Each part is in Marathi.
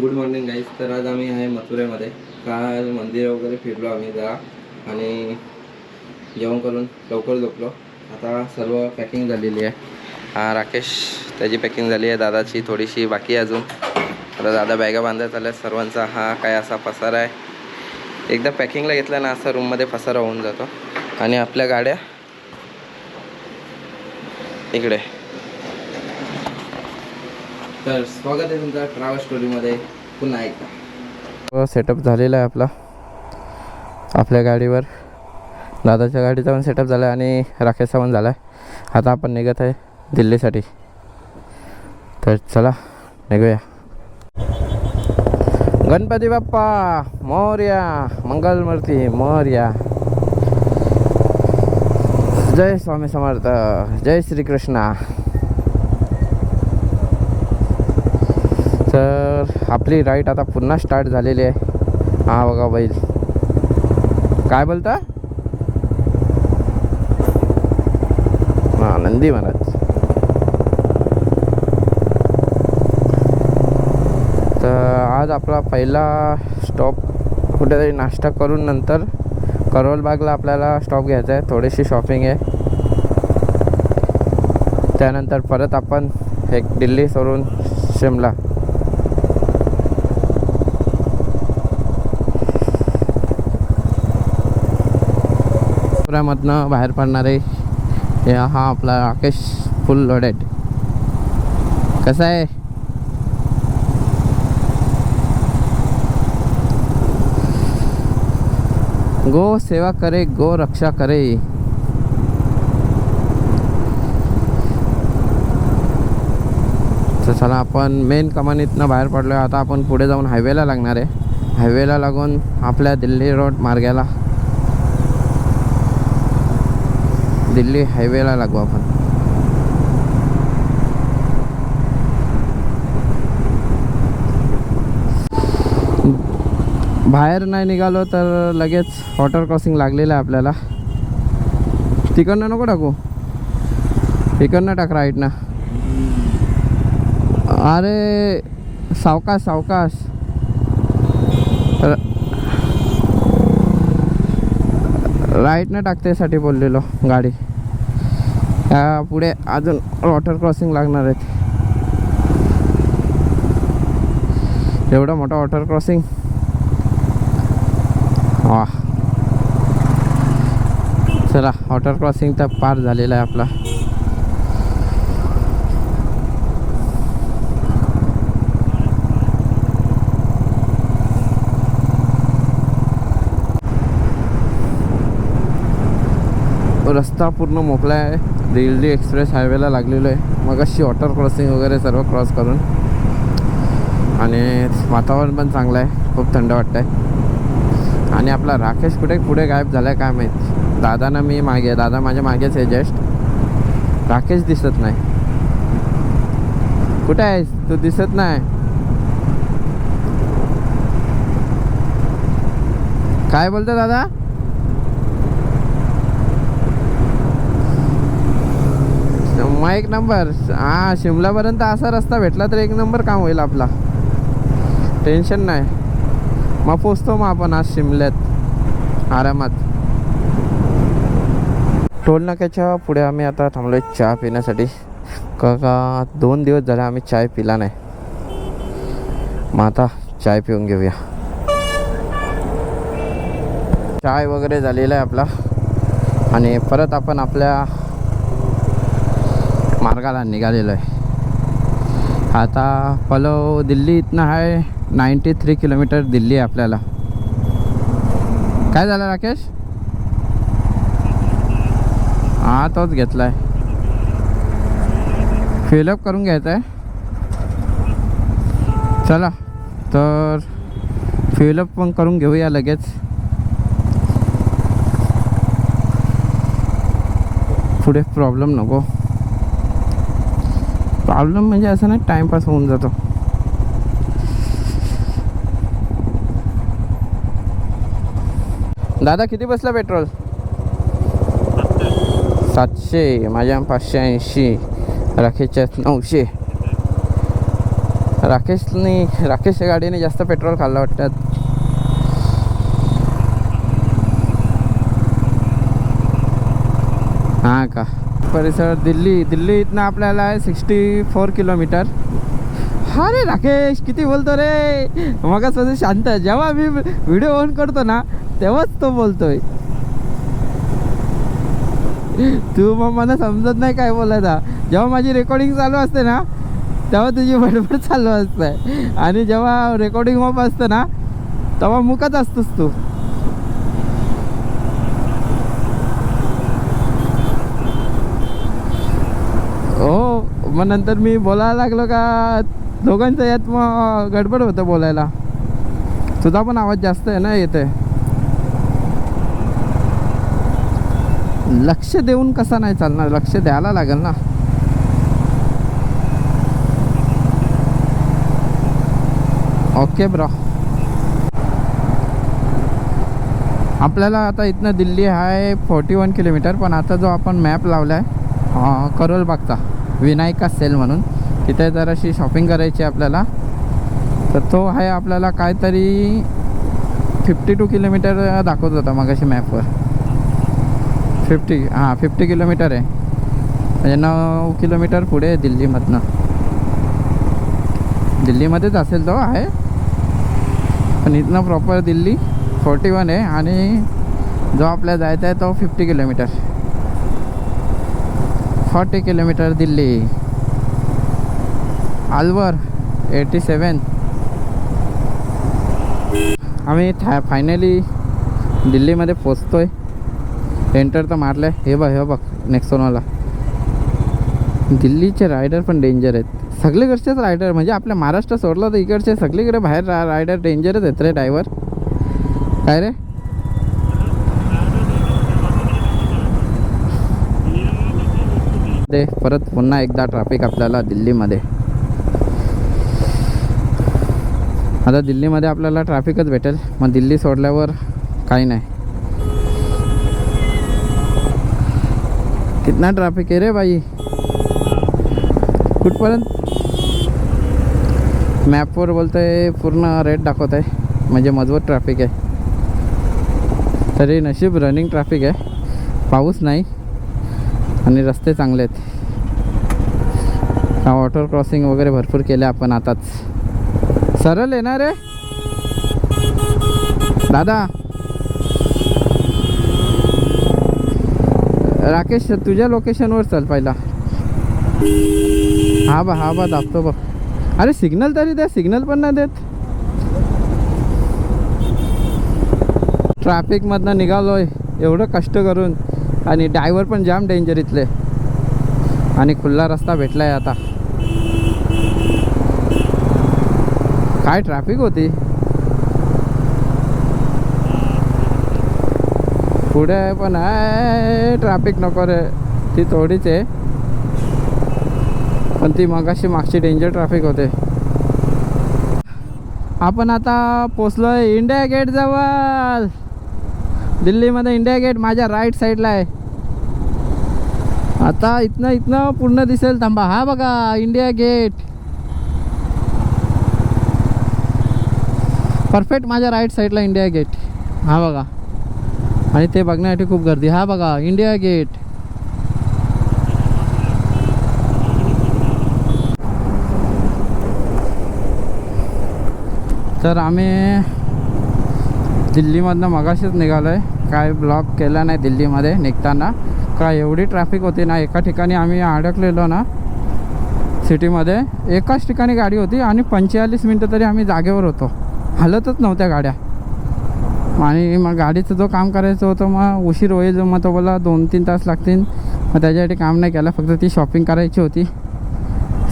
Good morning guys. तर आज आम्ही आहे मथुरेमध्ये. काल मंदिर वगैरे फिरलो आम्ही जरा आणि जेवण करून लवकर झोपलो. आता सर्व पॅकिंग झालेली आहे. हा राकेश, त्याची पॅकिंग झाली आहे, दादाची थोडीशी बाकी आहे अजून. आता दादा बॅगा बांधत आल्या सर्वांचा. हा काय असा पसारा आहे. एकदा पॅकिंगला घेतला ना असा रूममध्ये पसारा होऊन जातो. आणि आपल्या गाड्या इकडे. तर स्वागत आहे तुमचं ट्रॅव्हल स्टोरीमध्ये पुन्हा एकदा. सेटअप झालेला आहे आपल्या गाडीवर. दादाच्या गाडीचा पण सेटअप झाला आहे आणि राकेशचा पण झाला आहे. आता आपण निघत आहे दिल्लीसाठी. तर चला निघूया. गणपती बाप्पा मोरया, मंगलमूर्ती मोरया. जय स्वामी समर्थ, जय श्रीकृष्णा. तर आपली राईड आता पुन्हा स्टार्ट झालेली आहे. हा बघा बैल. काय बोलता? नंदी महाराज. तर आज आपला पहिला स्टॉप कुठेतरी नाश्ता करून नंतर करोलबागला आपल्याला स्टॉप घ्यायचा आहे. थोडीशी शॉपिंग आहे. त्यानंतर परत आपण एक दिल्ली सोडून शिमला. मधनं बाहेर पडणारे हा आपला राकेश फुल लोडेड. कसा आहे? गो सेवा करे, गो रक्षा करे. तर चला आपण मेन कमानीतनं बाहेर पडलो आहे. आता आपण पुढे जाऊन हायवेला लागणार आहे. हायवेला लागून आपल्या दिल्ली रोड मार्गाला, दिल्ली हायवेला लागू आपण. बाहेर नाही निघालो तर लगेच वॉटर क्रॉसिंग लागलेलं आहे आपल्याला. तिकडनं नको टाकू, तिकडनं टाक राईटनं. अरे सावकाश सावकाश. राईटनं टाकतेसाठी बोललेलो गाडी. पुढे अजून वॉटर क्रॉसिंग लागणार आहेत. एवढा मोठा वॉटर क्रॉसिंग. वा. चला वॉटर क्रॉसिंग तर पार झालेला आहे आपला. रस्ता पूर्ण मोकळा आहे. दिल्ली एक्सप्रेस हायवेला लागलेलो आहे. मग अशी वॉटर क्रॉसिंग वगैरे सर्व क्रॉस करून. आणि वातावरण पण चांगलं आहे, खूप थंड वाटतं आहे. आणि आपला राकेश कुठे पुढे गायब झाला आहे काय माहीत. दादानं मी मागे, दादा माझ्या मागेच आहे जस्ट. राकेश दिसत नाही. कुठे आहेस तू? दिसत नाही. काय बोलतो दादा? मग एक नंबर. हा शिमलापर्यंत असा रस्ता भेटला तर एक नंबर काम होईल आपला. टेन्शन नाही. मग पोचतो मग आपण आज शिमल्यात आरामात. टोल नाक्याच्या पुढे आम्ही आता थांबलोय चहा पिण्यासाठी. का 2 दिवस झाले आम्ही चाय पिला नाही. मग आता चाय पिऊन घेऊया. चाय वगैरे झालेला आहे आपला. आणि परत आपण आपल्या मार्गाला निघालेलो आहे. आता पलो दिल्ली इथनं आहे 93 किलोमीटर दिल्ली आहे आपल्याला. काय झालं राकेश? हा तोच घेतला आहे. फिलअप करून घ्यायचा आहे. चला तर फिलअप पण करून घेऊया लगेच. पुढे प्रॉब्लेम नको. प्रॉब्लेम म्हणजे असं नाही, टाइमपास होऊन जातो. दादा किती बसला पेट्रोल? 700. माझ्या 580. राखेच्या 900. राकेशच्या गाडीने जास्त पेट्रोल खाल्लं वाटतं. हां का. परिसर दिल्ली इथनं आपल्याला आहे 64 किलोमीटर. हा रे राकेश किती बोलतो रे. मग शांत, जेव्हा मी व्हिडिओ ऑन करतो ना तेव्हाच तो बोलतोय. तू मग मला समजत नाही काय बोलायचा. जेव्हा माझी रेकॉर्डिंग चालू असते ना तेव्हा तुझी बडबड चालू असते, आणि जेव्हा रेकॉर्डिंग ऑफ असतं ना तेव्हा मुकत असतोस तू. हो, मग नंतर मी बोलायला लागलो का दोघांचं यात मग गडबड होतं बोलायला. तुझा पण आवाज जास्त आहे ना येते. लक्ष देऊन कसा नाही चालणार, लक्ष द्यायला लागेल ना. Okay bro. आपल्याला आता इथनं दिल्ली आहे 41 किलोमीटर. पण आता जो आपण मॅप लावला आहे करोलबागचा विनायका सेल म्हणून, तिथे जराशी शॉपिंग करायची आपल्याला. तर तो आहे आपल्याला काहीतरी 52 किलोमीटर दाखवत होता मगाशी मॅपवर. 50 किलोमीटर आहे, म्हणजे 9 किलोमीटर पुढे आहे दिल्लीमधनं. दिल्लीमध्येच असेल तो आहे, पण इथनं प्रॉपर दिल्ली 41 आहे. आणि जो आपल्याला जायचा आहे तो 50 किलोमीटर. 40 किलोमीटर दिल्ली. अलवर 87. आम्ही फायनली दिल्लीमध्ये पोचतोय. एंटर तर मारलं. हे बघ नेक्सॉनवाला. दिल्लीचे रायडर पण डेंजर आहेत. सगळीकडचेच रायडर, म्हणजे आपल्या महाराष्ट्र सोडलं तर इकडचे सगळीकडे बाहेर रायडर डेंजरच आहेत रे. ड्रायव्हर काय रे. परत पुन्हा एकदा ट्रॅफिक आपल्याला दिल्लीमध्ये. आता दिल्लीमध्ये आपल्याला ट्रॅफिकच भेटेल. मग दिल्ली सोडल्यावर काही नाही. कितना ट्रॅफिक आहे रे बाई. कुठपर्यंत मॅपवर बोलतोय पूर्ण रेड दाखवत आहे, म्हणजे मजबूत ट्रॅफिक आहे. तरी नशीब रनिंग ट्रॅफिक आहे, पाऊस नाही आणि रस्ते चांगले आहेत. वॉटर क्रॉसिंग वगैरे भरपूर केले आपण आताच. सरळ येणार रे दादा. राकेश तुझ्या लोकेशनवर चल पहिला. हा बा दाबतो बघ. अरे सिग्नल तरी द्या, सिग्नल पण नाही देत. ट्रॅफिकमधनं निघालोय एवढं कष्ट करून, आणि ड्रायव्हर पण जाम डेंजर इथले. आणि खुल्ला रस्ता भेटलाय आता. काय ट्रॅफिक होती. पुढे पण आहे ट्रॅफिक. नको रे, ती थोडीच आहे, पण ती मागची डेंजर ट्रॅफिक होते. आपण आता पोचलोय इंडिया गेट जवळ. दिल्लीमध्ये इंडिया गेट माझ्या राईट साईडला आहे. आता इथनं पूर्ण दिसेल. थांबा, हा बघा इंडिया गेट. परफेक्ट माझ्या राईट साईडला इंडिया गेट. हा बघा, आणि ते बघण्यासाठी खूप गर्दी. हा बघा इंडिया गेट. तर आम्ही दिल्लीमधनं मगाशीच निघालो आहे. काय ब्लॉक केला नाही दिल्लीमध्ये निघताना. का एवढी ट्रॅफिक होती ना. एका ठिकाणी आम्ही अडकलेलो ना सिटीमध्ये. एकाच ठिकाणी गाडी होती आणि 45 मिनटं तरी आम्ही जागेवर होतो. हलतच नव्हत्या गाड्या. आणि मग गाडीचं जो काम करायचं होतं मग उशीर होईल. मग तो बोला 2-3 तास लागतील. मग त्याच्यासाठी काम नाही केलं. फक्त ती शॉपिंग करायची होती.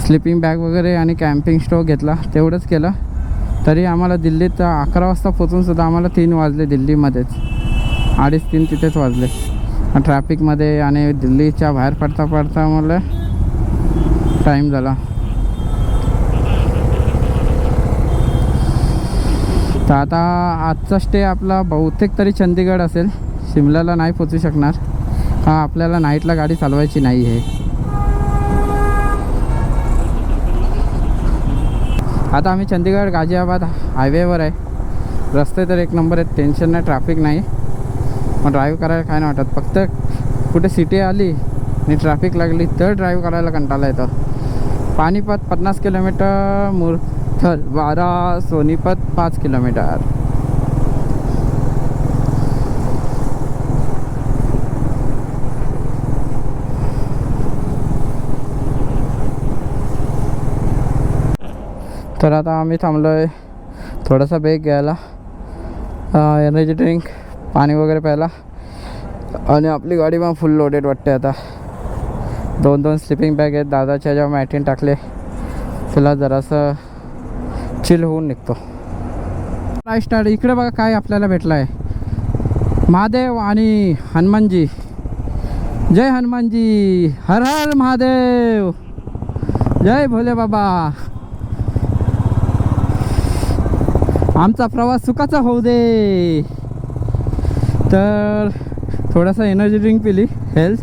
स्लिपिंग बॅग वगैरे आणि कॅम्पिंग स्टोव घेतला, तेवढंच केलं. तरी आम्हाला दिल्लीत 11 वाजता पोचूनसुद्धा आम्हाला 3 वाजले दिल्लीमध्येच. 2:30-3 तिथेच वाजले ट्रॅफिकमध्ये. आणि दिल्लीच्या बाहेर पडता मला टाईम झाला. तर आता आजचा स्टे आपला बहुतेक तरी चंदीगड असेल. शिमल्याला नाही पोचू शकणार. हा, आपल्याला नाईटला गाडी चालवायची नाही आहे. आता आम्ही चंदीगड गाझियाबाद हायवेवर आहे. रस्ते तर एक नंबर आहेत, टेन्शन नाही, ट्रॅफिक नाही. मग ड्राईव्ह करायला काय नाही वाटत. फक्त कुठे सिटी आली आणि ट्रॅफिक लागली तर ड्राईव्ह करायला कंटाळा येतो. Panipat 50 kilometre, Murthal 12, Sonipat 5 kilometre. तर आता आम्ही थांबलो आहे थोडासा ब्रेक घ्यायला, एनर्जी ड्रिंक, पाणी वगैरे प्यायला. आणि आपली गाडी पण फुल लोडेड वाटते. आता 2 स्लिपिंग बॅग आहेत, दादाच्या जेव्हा मॅटिन टाकले त्याला जरासं चिल होऊन निघतो. Right start. इकडे बघा काय आपल्याला भेटलं आहे, महादेव आणि हनुमानजी. जय हनुमानजी, हर हर महादेव, जय भोले बाबा. आमचा प्रवास सुखाचा होऊ दे. तर थोडासा एनर्जी ड्रिंक पिली, हेल्थ,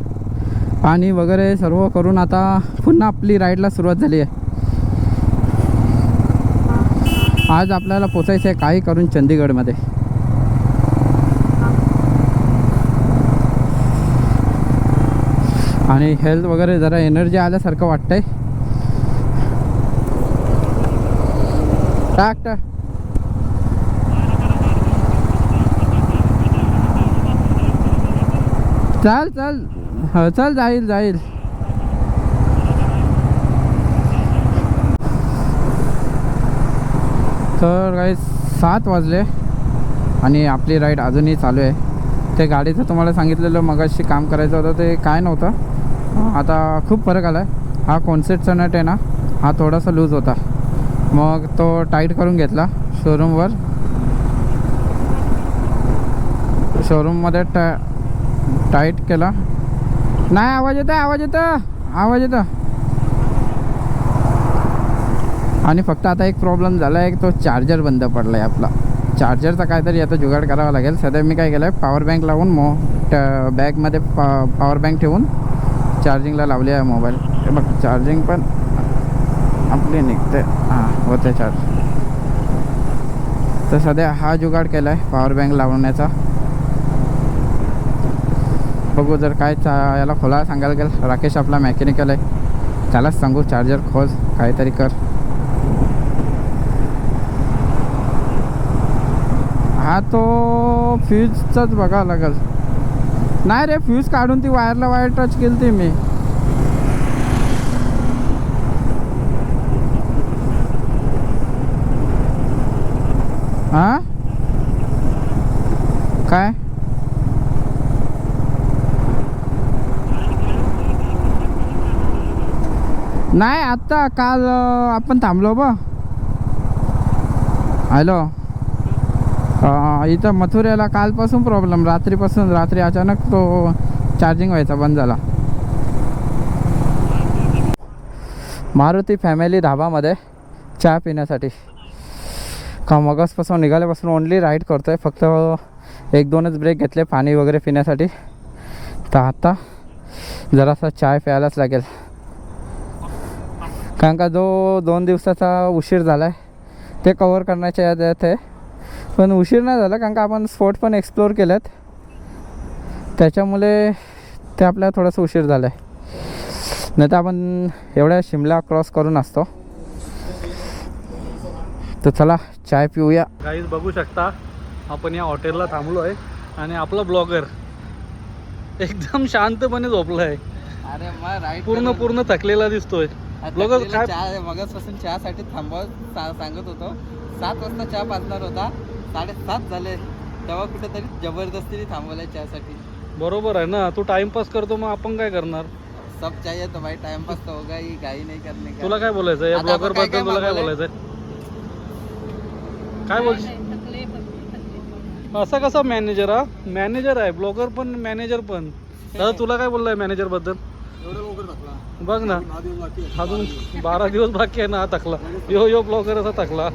पाणी वगैरे सर्व करून आता पुन्हा आपली राईडला सुरुवात झाली आहे. आज आपल्याला पोचायचं आहे काही करून चंदीगडमध्ये. आणि हेल्थ वगैरे जरा एनर्जी आल्यासारखं वाटतंय. टाक टाक. चल चल, हो चल, जाईल जाईल. तर काही 7 वाजले आणि आपली राईड अजूनही चालू आहे. ते गाडीचं तुम्हाला सांगितलेलं मगाशी काम करायचं होतं ते काय नव्हतं. आता खूप फरक आला आहे. हा कॉन्सेप्टचा नट आहे ना, हा थोडासा लूज होता, मग तो टाईट करून घेतला शोरूमवर. शोरूममध्ये टाईट केला. नाही, आवाज येतो, आवाज येतो, आवाज येतो. आणि फक्त आता एक प्रॉब्लेम झाला आहे, तो चार्जर बंद पडला आहे आपला. चार्जरचा काहीतरी आता जुगाड करावा लागेल. सध्या मी काय केलं आहे, पॉवर बँक लावून बॅगमध्ये पॉवर बँक ठेवून चार्जिंगला लावली आहे मोबाईल. हे बघ, चार्जिंग पण आपली निघते, हां होते चार्ज. तर सध्या हा जुगाड केला आहे पॉवर बँक लावण्याचा. बघू जर काय याला खोला सांगायला गेलं. राकेश आपला मेकॅनिकल आहे, त्यालाच सांगू चार्जर खोल, काहीतरी कर. हा तो फ्यूजचाच बघावं लागेल. नाही रे, फ्यूज काढून ती वायरला वायर टच केली ती मी. हां काय नाही, आत्ता काल आपण थांबलो बा. हॅलो, इथं मथुऱ्याला कालपासून प्रॉब्लेम, रात्री अचानक तो चार्जिंग व्हायचा बंद झाला. मारुती फॅमिली धाबामध्ये चहा पिण्यासाठी का मगासपासून निघाल्यापासून ओनली राईड करतो आहे. फक्त 1-2च ब्रेक घेतले पाणी वगैरे पिण्यासाठी. तर आता जरासा चाय प्यायलाच लागेल, कारण का जो 2 दिवसाचा उशीर झाला आहे ते कवर करण्याच्या यात आहे. पण उशीर नाही झाला कारण का आपण स्पॉट पण एक्सप्लोअर केलेत, त्याच्यामुळे ते आपल्याला थोडासा उशीर झाला आहे. नाही तर आपण एवढ्या शिमला क्रॉस करून असतो. तर चला चाय पिऊया. गाईज बघू शकता आपण या हॉटेलला थांबलो आहे आणि आपला ब्लॉगर एकदम शांतपणे झोपला आहे. अरे मग राईड पूर्ण थकलेला दिसतोय. ब्लॉगर काय चहा मगाचपासून चहासाठी सांगत होतो. 7 वाजता चहा पाजणार होता, 7:30 झाले, तेव्हा कुठेतरी जबरदस्तीने थांबवलाय चहासाठी. बरोबर आहे ना, तू टाइमपास करतो मग आपण काय करणार. सब चाहिए तो भाई, टाइमपास तो होगा ही, काही नाही करणे का. तुला काय बोलायचं या आता ब्लॉगर आपण काय बद्दल, तुला काय मागवलंय? बोलायचं काय बोल. असा कसा मॅनेजर, हा मॅनेजर आहे, ब्लॉगर पण मॅनेजर पण. दादा तुला काय बोललाय मॅनेजर बद्दल. बघ ना, अजून 12 दिवस बाकी आहे ना, हा थकला. यो ब्लॉगर असा थकला.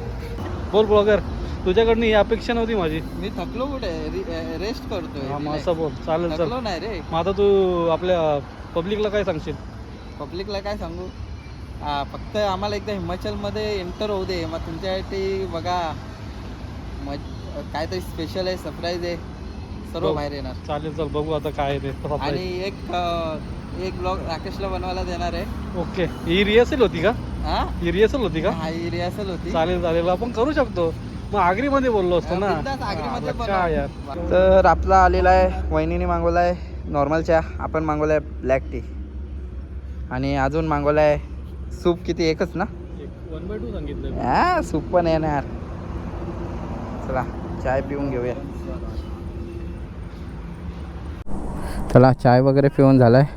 बोल ब्लॉगर, तुझ्याकडनं ही अपेक्षा नव्हती माझी. मी थकलो कुठे, रेस्ट करतोय. मग असं बोल, चालेल चल. थकलो नाही रे. मग आता तू आपल्या पब्लिकला काय सांगशील. पब्लिकला काय सांगू, फक्त आम्हाला एकदा हिमाचलमध्ये एंटर होऊ दे, मग तुमच्यासाठी बघा काहीतरी स्पेशल आहे, सरप्राईज आहे, सर्व बाहेर येणार. चालेल, चल बघू आता काय आहे ते. आणि एक ब्लॉग राकेशला बनवायला देणार आहे. ओके, ही रिहर्सल होती का? हा, ही रिहर्सल होती का? हा, ही रिहर्सल होती. चालेल चालेल, आपण करू शकतो. मग आगरीमध्ये बोललो असतो ना. बिनधास्त आगरीमध्ये बनव. काय यार. तर आपला आलेला आहे, वहिनीने मागवला आहे नॉर्मल चहा, आपण मागवला आहे ब्लॅक टी, आणि अजून मागवला आहे सूप. किती, एकच ना? 1/2 सांगितलं. हा, सूप पण येणार. चला चाय पिऊन घेऊया. चला चाय वगैरे पिऊन झाला आहे,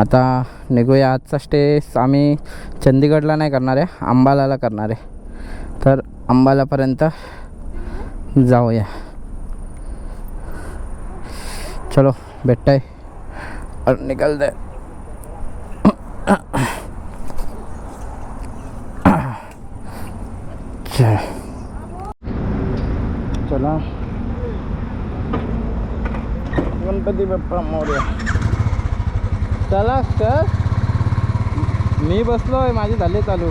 आता निघूया. आजचा स्टे आम्ही चंदीगडला नाही करणार आहे, अंबालाला करणार आहे. तर अंबालापर्यंत जाऊया. चलो भेटताय और निकल दे. चला, गणपती बाप्पा मोरया. चला सर, मी बसलोय, माझी झाले चालू.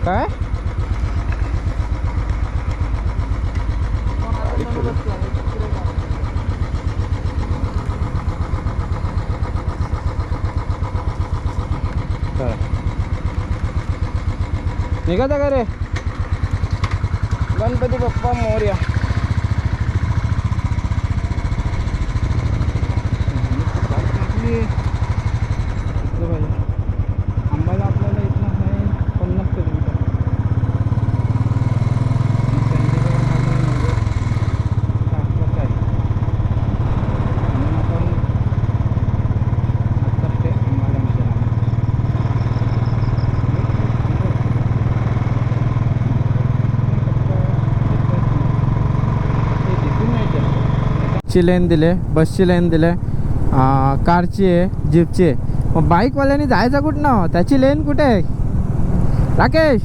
काय निघाता का रे? गणपती बाप्पा मोरया. अंबाला आपल्याला इथनं आहे 50 किलोमीटर. ची लेन दिले, बसची लेन दिले, कारची आहे, जीपची आहे. मग बाईकवाल्याने जायचं कुठनं? त्याची लेन कुठे आहे राकेश?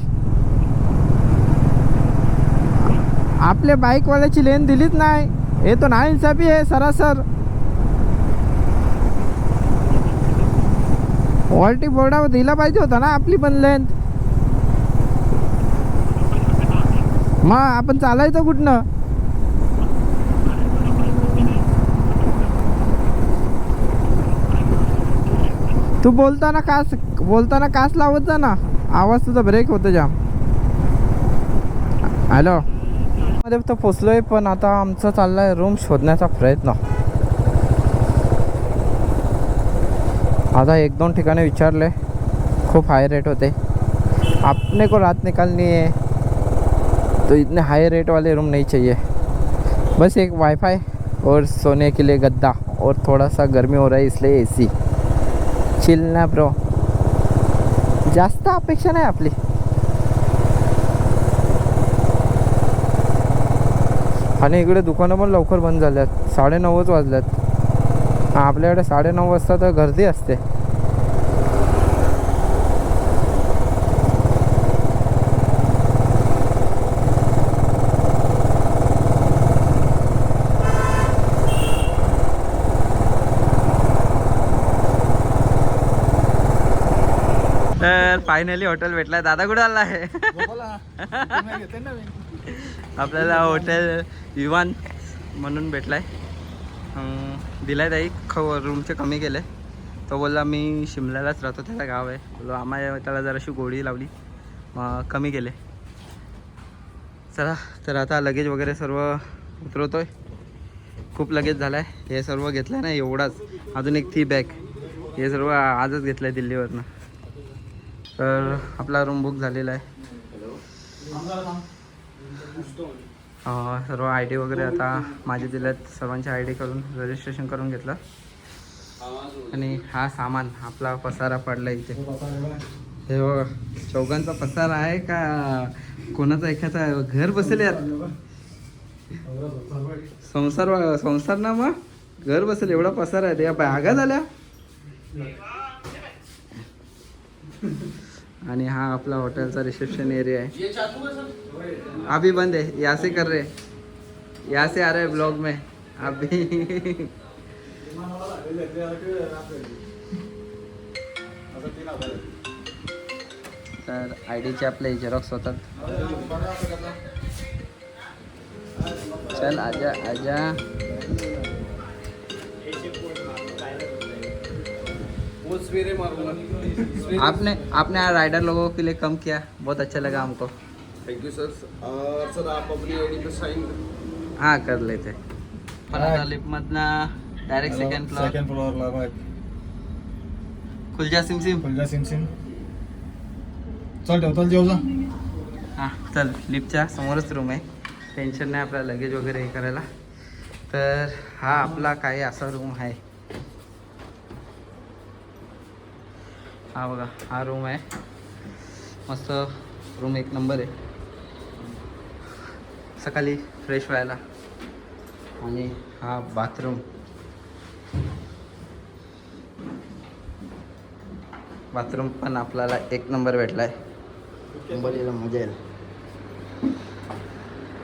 आपल्या बाईकवाल्याची लेन दिलीच नाही. हे तो नाइंसाफी आहे सरासर. ऑल्टी बोर्डावर दिला पाहिजे होता ना आपली पण लेन. मग आपण चालायचं कुठनं? तू बोलताना कास लावत जा ना, आवाज तुझा ब्रेक होतो जाम. हॅलो, मध्ये तर पोचलोय, पण आता आमचा चाललाय रूम शोधण्याचा प्रयत्न. आता 1-2 ठिकाणी विचारले, खूप हाय रेट होते. अपने को रात निकालनी है तो इतने हाई रेट वाले रूम नहीं चाहिए. बस एक वाईफाई और सोने के लिए गद्दा, और थोड़ा सा गर्मी हो रहा है इसलिए एसी. चिल ना ब्रो, जास्त अपेक्षा नाही आपली. आणि इकडे दुकानं पण लवकर बंद झाल्यात, 9:30 वाजल्यात. आपल्याकडे 9:30 वाजता तर गर्दी असते. तर फायनली हॉटेल भेटलाय. दादा कुठे आला आहे? आपल्याला हॉटेल विवान म्हणून भेटलाय. दिलाय ताई, रूमचे कमी केले. तो बोलला मी शिमल्यालाच राहतो, त्याचं गाव आहे. बोललो आम्हाला त्याला जराशी गोळी लावली, मग कमी केले. चला, तर आता लगेज वगैरे सर्व उतरवतोय. खूप लगेज झाला आहे. हे सर्व घेतलं आहे ना एवढाच, अजून एक ती बॅग, हे सर्व आजच घेतलं आहे दिल्लीवरनं. तर आपला रूम बुक झालेला आहे. सर्व ID वगैरे आता माझे दिल्यात. सर्वांचे ID करून रजिस्ट्रेशन करून घेतलं. आणि हा सामान आपला पसारा पडला इथे. हे बघा, चौघांचा पसारा आहे का कोणाचा एखादा घर बसेल यार. संसार ना, मग घर बसेल एवढा पसारा आहे. या बॅगा झाल्या. आणि हा आपला हॉटेलचा रिसेप्शन एरिया आहे. अभी बंद है, यहाँ से कर रहे, यहाँ से आ रहे ब्लॉग में अभी. तर आय डीचे आपले झेरॉक्स होतात. चल आजा आजा. आपने आपने राइडर लोगों के लिए कम किया, बहुत अच्छा लगा हमको. Thank you sir. सर आप अपनी आईडी पे साइन हाँ कर लेते. पण आता लिफ्टमधनं डायरेक्ट सेकंड फ्लोअर. खुलजा सिमसिम. चल ठेवतो जेव जा. हां चल. लिफ्टच्या समोरच रूम आहे. टेन्शन नाही आपल्याला लगेज वगैरे हे करायला. तर हा आपला काही असा रूम आहे. हा बघा हा रूम आहे. मस्त रूम एक नंबर आहे. सकाळी फ्रेश व्हायला. आणि हा बाथरूम. बाथरूम पण आपल्याला एक नंबर भेटला आहे. मुंबईला मजा येईल.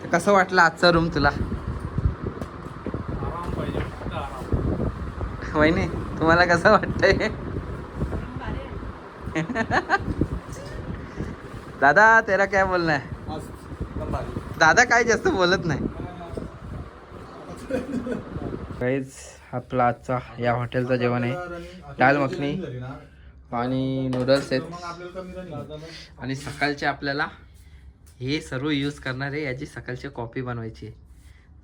तर कसं वाटलं आजचा रूम तुला? आराम पाहिजे, फक्त आराम. वहिनी तुम्हाला कसं वाटतंय? दादा तेरा क्या बोलना है? दादा काय जास्त बोलत नाही. काहीच आपला आजचा या हॉटेलचं जेवण आहे. दाल मखनी आणि नूडल्स आहेत. आणि सकाळचे आपल्याला हे सर्व यूज करणार आहे. याची सकाळची कॉफी बनवायची आहे.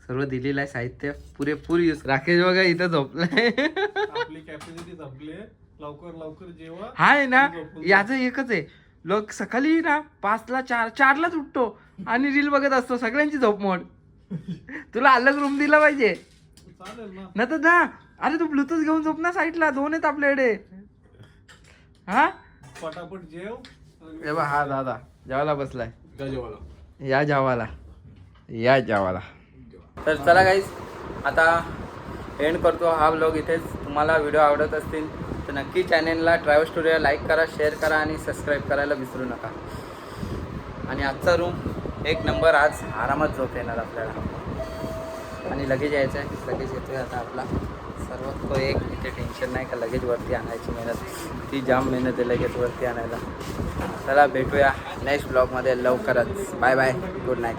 सर्व दिलेलं आहे साहित्य पुरेपूर यूज. राकेश बघा इथं झोपलाय. आपली कॅपॅसिटी संपली. लवकर लवकर जेवा. हा आहे ना याचं एकच आहे. लोक सकाळी ना 5ला 4लाच उठतो आणि रील बघत असतो. सगळ्यांची झोप मोड. तुला अलग रूम दिला पाहिजे. चालेल ना. नाही तर ना अरे तू ब्लूटूथ घेऊन झोप ना. साईडला 2 आहेत आपल्याकडे. हा पटापट जेव. हे बघ हा दादा जेवायला बसलाय. जेवायला या जेवायला या जेवायला. तर चला गाईस आता एंड करतो हा व्लॉग इथेच. तुम्हाला व्हिडिओ आवडत असतील तर नक्की चॅनेलला ट्रॅव्हल स्टुडिओ लाईक करा, शेअर करा आणि सबस्क्राईब करायला विसरू नका. आणि आजचा रूम एक नंबर. आज आरामात झोप येणार आपल्याला. आणि लगेज यायचं आहे. लगेज येतोय आता आपला सर्व. तो एक इथे टेन्शन नाही का लगेज वरती आणायची मेहनत. ती जाम मेहनत आहे लगेज वरती आणायला. चला भेटूया नेक्स्ट ब्लॉगमध्ये लवकरच. Bye bye. Good night.